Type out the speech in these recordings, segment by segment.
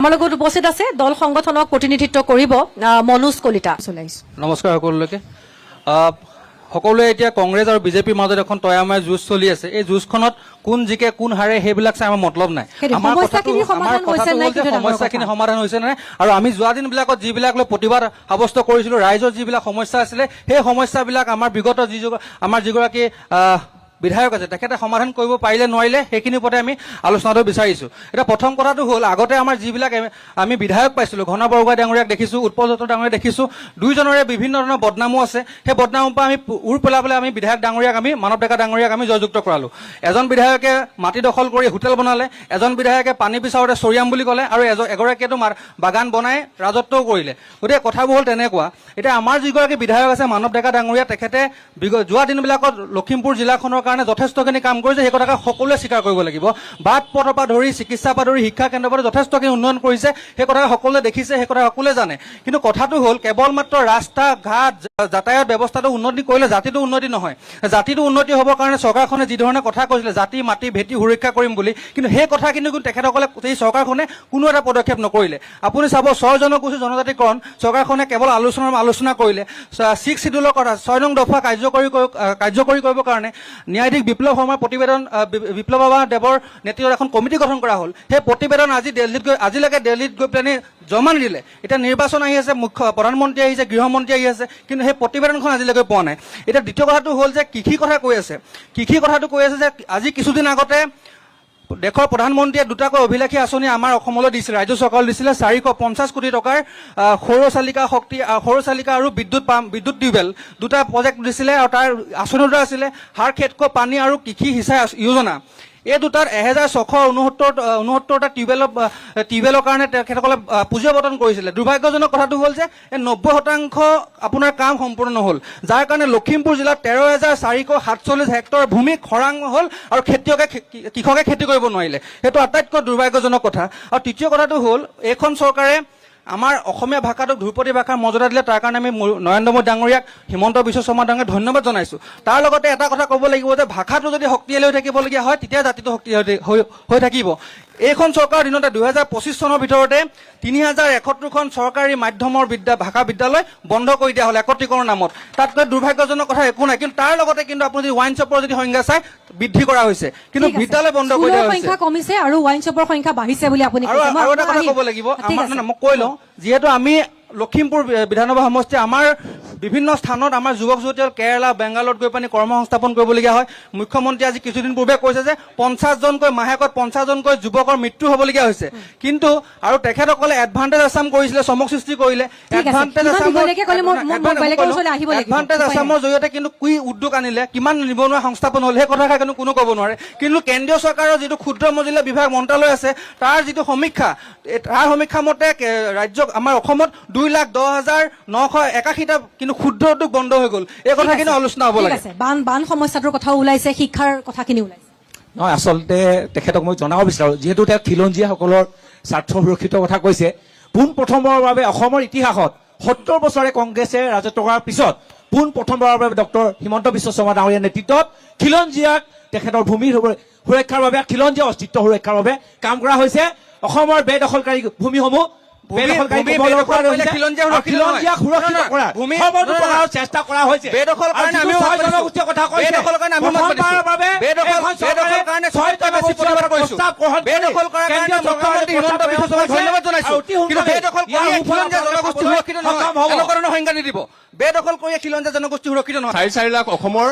আমাৰ লগত উপস্থিত আছে দল সংগঠনক প্ৰতিনিধিত্ব কৰিব মনোজ কলিতা। নমস্কাৰ সকলোকে। সকলোৱে এতিয়া কংগ্ৰেছ আৰু বিজেপিৰ মাজত এখন তয়াময় যুঁজ চলি আছে। এই যুঁজখনত কোন জিকে কোন হাৰে সেইবিলাক চাই আমাৰ মতলব নাই। আমাৰ সমস্যাখিনি সমাধান হৈছে নাই, আৰু আমি যোৱা দিনবিলাকত যিবিলাক লৈ প্ৰতিবাদ সাব্যস্ত কৰিছিলো, ৰাইজৰ যিবিলাক সমস্যা আছিলে, সেই সমস্যাবিলাক আমাৰ বিগত আমাৰ যিগৰাকী বিধায়ক আছে তেখেতে সমাধান কৰিব পাৰিলে নোৱাৰিলে সেইখিনিৰ ওপৰতে আমি আলোচনাটো বিচাৰিছোঁ। এতিয়া প্ৰথম কথাটো হ'ল, আগতে আমাৰ যিবিলাক আমি বিধায়ক পাইছিলোঁ, ঘন বৰগোহাঁই ডাঙৰীয়াক দেখিছোঁ, উৎপল দত্ত ডাঙৰীয়াক দেখিছোঁ, দুইজনৰে বিভিন্ন ধৰণৰ বদনামো আছে। সেই বদনামৰ পৰা আমি উৰ পেলাবলৈ আমি বিধায়ক ডাঙৰীয়াক মানৱ ডেকা ডাঙৰীয়াক আমি জয়যুক্ত কৰালোঁ। এজন বিধায়কে মাটি দখল কৰি হোটেল বনালে, এজন বিধায়কে পানী বিচাৰোঁতে চৰিয়াম বুলি ক'লে, আৰু এগৰাকীয়েতো বাগান বনাই ৰাজত্বও কৰিলে। গতিকে কথাবোৰ হ'ল তেনেকুৱা। এতিয়া আমাৰ যিগৰাকী বিধায়ক আছে মানৱ ডেকা ডাঙৰীয়া, তেখেতে যোৱা দিনবিলাকত লখিমপুৰ জিলাখনৰ কাৰণে যথেষ্টখিনি কাম কৰিছে, সেই কথাকে সকলোৱে স্বীকাৰ কৰিব লাগিব। বাট পথৰ পৰা ধৰি চিকিৎসাৰ পৰা ধৰি শিক্ষা কেন্দ্ৰৰ পৰা যথেষ্টখিনি উন্নয়ন কৰিছে, সেই কথাকে সকলোৱে দেখিছে, সেই কথা সকলোৱে জানে। কিন্তু কথাটো হ'ল, কেৱল মাত্ৰ ৰাস্তা ঘাট যাতায়াত ব্যৱস্থাটো উন্নতি কৰিলে জাতিটো উন্নতি নহয়। জাতিটো উন্নতি হ'বৰ কাৰণে চৰকাৰখনে যি ধৰণে কথা কৈছিলে, জাতি মাটি ভেটি সুৰক্ষা কৰিম বুলি, কিন্তু সেই কথা কিন্তু তেখেতসকলে এই চৰকাৰখনে কোনো এটা পদক্ষেপ নকৰিলে। আপুনি চাব, 6 জনগোষ্ঠী জনজাতিকৰণ চৰকাৰখনে কেৱল আলোচনা কৰিলে। 6 শিডিউলৰ কথা 6 নং দফা কাৰ্যকৰী কৰিবৰ কাৰণে ন্যায়াধীশ বিপ্লৱ শৰ্মাৰ প্ৰতিবেদন, বিপ্লৱ বাবা দেৱৰ নেতৃত্বত এখন কমিটি গঠন কৰা হ'ল। সেই প্ৰতিবেদন আজিলৈকে দিল্লীত গৈ পেলাই জমা নিদিলে। এতিয়া নিৰ্বাচন আহি আছে, প্ৰধানমন্ত্ৰী আহিছে, গৃহমন্ত্ৰী আহি আছে, কিন্তু সেই প্ৰতিবেদনখন আজিলৈকে পোৱা নাই। এতিয়া দ্বিতীয় কথাটো হ'ল যে কৃষি কথা কৈ আছে। কৃষি কথাটো কৈ আছে যে আজি কিছুদিন আগতে দেশৰ প্ৰধানমন্ত্ৰীয়ে দুটাকৈ অভিলাষী আঁচনি আমাৰ অসমলৈ দিছিলে, ৰাজ্য চৰকাৰলৈ দিছিলে। 450 কোটি টকাৰ সৌৰ চালিকা আৰু বিদ্যুৎ টিউবেল দুটা প্ৰজেক্ট দিছিলে, আৰু তাৰ আঁচনি দুটা আছিলে সাৰ খেতকৈ পানী আৰু কৃষি সিঁচাই যোজনা। এই দুটাত 1669টা টিউবেলৰ কাৰণে তেখেতসকলে পুঁজি আবণ্টন কৰিছিলে। দুৰ্ভাগ্যজনক কথাটো হ'ল যে 90% আপোনাৰ কাম সম্পূৰ্ণ নহ'ল, যাৰ কাৰণে লখিমপুৰ জিলাত 13,447 হেক্টৰ ভূমি খৰাং হ'ল, আৰু কৃষকে খেতি কৰিব নোৱাৰিলে। সেইটো আটাইতকৈ দুৰ্ভাগ্যজনক কথা। আৰু তৃতীয় কথাটো হ'ল, এইখন চৰকাৰে আমাৰ অসমীয়া ভাষাটোক ধ্ৰুপদী ভাষাৰ মৰ্যাদা দিলে, তাৰ কাৰণে আমি নৰেন্দ্ৰ মোদী ডাঙৰীয়াক, হিমন্ত বিশ্ব শৰ্মা ডাঙৰীয়াক ধন্যবাদ জনাইছোঁ। তাৰ লগতে এটা কথা ক'ব লাগিব যে ভাষাটো যদি শক্তিশালী হৈ থাকিবলগীয়া হয়, তেতিয়া জাতিটো শক্তিশালী হৈ থাকিব। এইখন চৰকাৰৰ দিনতে 2025 চনৰ ভিতৰতে 3071খন চৰকাৰী মাধ্যমৰ ভাষা বিদ্যালয় বন্ধ কৰি দিয়া হ'ল একত্ৰীকৰণৰ নামত। তাতকৈ দুৰ্ভাগ্যজনক কথা একো নাই। কিন্তু তাৰ লগতে কিন্তু আপুনি যদি ৱাইন শ্বপৰ যদি সংখ্যা চাই, বৃদ্ধি কৰা হৈছে, কিন্তু বিদ্যালয় বন্ধ কৰি দিয়া হৈছে। সংখ্যা কমিছে আৰু ৱাইন শ্বপৰ সংখ্যা বাঢ়িছে বুলি আপুনি আৰু এটা কথা ক'ব লাগিব, মই কৈ লওঁ, যিহেতু আমি লখিমপুৰ বিধানসভা সমষ্টি, আমাৰ বিভিন্ন স্থানত আমাৰ যুৱক যুৱতীসকল কেৰালা বেংগালুৰুত গৈ পানি কৰ্মসংস্থাপন কৰিবলগীয়া হয়। মুখ্যমন্ত্ৰী আজি কিছুদিন পূৰ্বে কৈছে যে 50জনকৈ মাহেকত 50জনকৈ যুৱকৰ মৃত্যু হ'বলগীয়া হৈছে। কিন্তু আৰু তেখেতসকলে এডভান্টেজ আছাম কৰিছিলে, চমক সৃষ্টি কৰিলে। এডভান্টেজ আছামৰ জৰিয়তে কিন্তু কি উদ্যোগ আনিলে, কিমান নিবনুৱা সংস্থাপন হ'ল, সেই কথাষাৰ কিন্তু কোনো ক'ব নোৱাৰে। কিন্তু কেন্দ্ৰীয় চৰকাৰৰ যিটো ক্ষুদ্ৰ মজলীয়া বিভাগ মন্ত্ৰালয় আছে, তাৰ যিটো সমীক্ষা, তাৰ সমীক্ষা মতে আমাৰ অসমত 2,10,981টা কিন্তু ক্ষুদ্ৰ উদ্যোগ বন্ধ হৈ গ'ল। এই কথা কিন্তু আলোচনা হ'ব লাগে। বান সমস্যাটোৰ কথাও ওলাইছে, শিক্ষাৰ কথাখিনি ওলাইছে। নহয়, আচলতে তেখেতক মই জনাব বিচাৰোঁ, যিহেতু তেওঁ খিলঞ্জীয়াসকলৰ স্বাৰ্থ সুৰক্ষিত কথা কৈছে, পোনপ্ৰথমবাৰৰ বাবে অসমৰ ইতিহাসত 70 বছৰে কংগ্ৰেছে ৰাজত্ব কৰাৰ পিছত পোনপ্ৰথমবাৰৰ বাবে ডক্টৰ হিমন্ত বিশ্ব শৰ্মা ডাঙৰীয়াৰ নেতৃত্বত খিলঞ্জীয়াক তেখেতৰ ভূমিৰ সুৰক্ষাৰ বাবে, খিলঞ্জীয়া অস্তিত্ব সুৰক্ষাৰ বাবে কাম কৰা হৈছে। অসমৰ বেদখলকাৰী ভূমিসমূহ চেষ্টা কৰা হৈছে। বেদখল কৰি খিলঞ্জীয়া জনগোষ্ঠী সুৰক্ষিত নহয়। 4 লাখ অসমৰ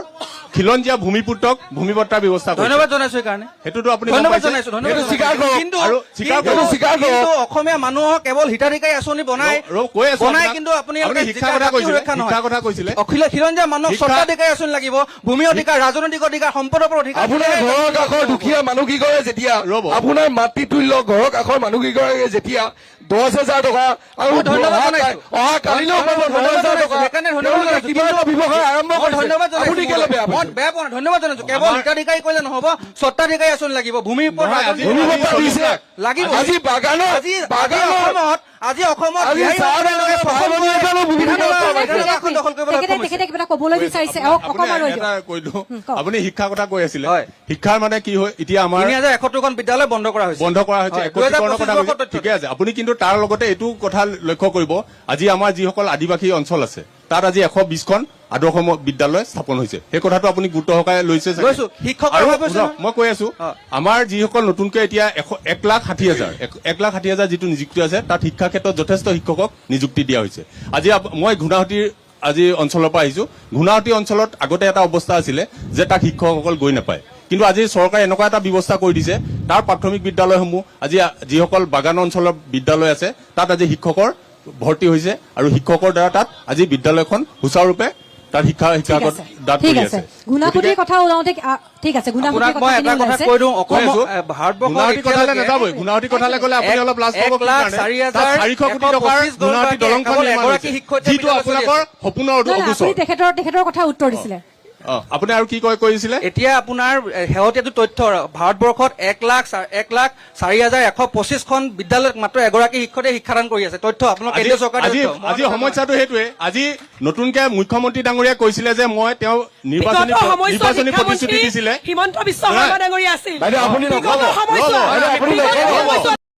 খিলঞ্জীয়া ভূমিপুত্ৰক ভূমিপট্টাৰ ব্যৱস্থা কৰিছে। ধন্যবাদ জনাইছো সেইকাৰণে, সেইটোতো আপুনি ধন্যবাদ জনাইছো। কিন্তু অসমীয়া মানুহক কেৱল হিতাধিকাৰী আঁচনি বনাই কিন্তু আপুনি খিলঞ্জীয়া মানুহক স্বত্বাধিকাৰী আঁচনি লাগিব, ভূমি অধিকাৰ, ৰাজনৈতিক অধিকাৰ, সম্পদৰ অধিকাৰ। আপোনাৰ ঘৰৰ কাষৰ দুখীয়া মানুহকেইগৰাকীয়ে যেতিয়া আপোনাৰ মাতৃতুল্য ঘৰৰ কাষৰ মানুহকেইগৰাকীয়ে যেতিয়া 10,000 টকা আৰু ধন্যবাদ জনাইছো, অহা কালিলৈও পাব 10,000 টকা, ব্যৱসায় আৰম্ভ কৰিছে। আপুনি কেলে বেয়া পাইছে? বেয়া পোৱা নাই, ধন্যবাদ জনাইছো। কেৱল হিতাধিকাৰী কৰিলে নহ'ব, স্বত্বাধিকাৰী আঁচনি লাগিব, ভূমিৰ ওপৰত লাগিব। আজি বাগানত আজি অসমত আজি বিহাৰী চাহ মানুহৰ লগে পঢ়াব পচন্দ নিদিয়ে জানো বিভিন্ন বিধানসভাখন দখল কৰিবলৈ সক্ষম হৈছে। তেখেতে কিবা এটা ক'বলৈ বিচাৰিছে অকমান ৰৈ এটা কৈ দিওঁ আপুনি শিক্ষাৰ কথা কৈ আছিলে হয়। শিক্ষাৰ মানে কি হয় এতিয়া আমাৰ ৩,১৭খন বিদ্যালয় বন্ধ কৰা হৈছে বন্ধ কৰা হৈছে হয়, একত্ৰীকৰণৰ কথা 2025 কৈছে। ঠিকে আছে আপুনি কিন্তু তাৰ লগতে এইটো কথা লক্ষ্য কৰিব আজি আমাৰ যিসকল আদিবাসী অঞ্চল আছে তাত আজি 120খন আদৰ্শ বিদ্যালয় স্থাপন হৈছে সেই কথাটো আপুনি গুৰুত্ব সহকাৰে লৈছে চাগে? লৈছো। শিক্ষকৰ আৰু অভাৱ হৈছে শুনক, মই কৈ আছো অ। আমাৰ যিসকল নতুনকৈ এতিয়া 1,60,000 যিটো নিযুক্তি আছে তাত শিক্ষা ক্ষেত্ৰত যথেষ্ট শিক্ষকক নিযুক্তি দিয়া হৈছে। আজি মই ঘুণাসুতিৰ আজি অঞ্চলৰ পৰা আহিছো। ঘুণাসুতি অঞ্চলত আগতে এটা অৱস্থা আছিলে যে তাত শিক্ষকসকল গৈ নাপায়, কিন্তু আজি চৰকাৰে এনেকুৱা এটা ব্যৱস্থা কৰি দিছে তাৰ প্ৰাথমিক বিদ্যালয়সমূহ আজি যিসকল বাগান অঞ্চলৰ বিদ্যালয় আছে তাত আজি শিক্ষকৰ ভৰ্তি হৈছে আৰু শিক্ষকৰ দ্বাৰা তাত আজি বিদ্যালয়খন সুচাৰুৰূপে তাত শিক্ষাগত দাঁত ঠিক পৰি আছে আছে। গুণাসুতিৰ কথা ওলাওঁতে ঠিক আছে গুণাসুতিৰ আপোনাক মই এটা কথা কৈ দিওঁ কৈ আছো, ভাৰতবৰ্ষত গুৱাহাটী কথালৈ নাযাবই। গুৱাহাটী কথালৈ গ'লে আপুনি অলপ লাজ পাব। 1,04,125 কোটি টকাৰ গুৱাহাটী দলংখন কেৱল নিৰ্মাণ এগৰাকী হৈছে, শিক্ষয়িত্ৰীৰ যিটো বিদ্যালয় চলি আপোনালোকৰ আছে। সপোনৰ অগোচৰ। আপুনি তেখেতৰ কথা উত্তৰ দিছিলে আপুনি আৰু কি কৈছিলে? এতিয়া আপোনাৰ শেহতীয়াটো তথ্য ভাৰতবৰ্ষত 1,04,125খন বিদ্যালয়ত মাত্ৰ এগৰাকী শিক্ষকে শিক্ষাদান কৰি আছে। তথ্য আপোনাৰ কেন্দ্ৰীয় চৰকাৰে আজি সমস্যাটো সেইটোৱে। আজি নতুনকে মুখ্যমন্ত্ৰী ডাঙৰীয়াই কৈছিলে যে মই তেওঁ নিৰ্বাচনী প্ৰতিশ্ৰুতি দিছিলে হিমন্ত বিশ্ব শৰ্মা ডাঙৰীয়া আছিল বাইদেউ আপুনি নক'ব বিগত সময়ছোৱাত- বাইদেউ আপুনি নক'ব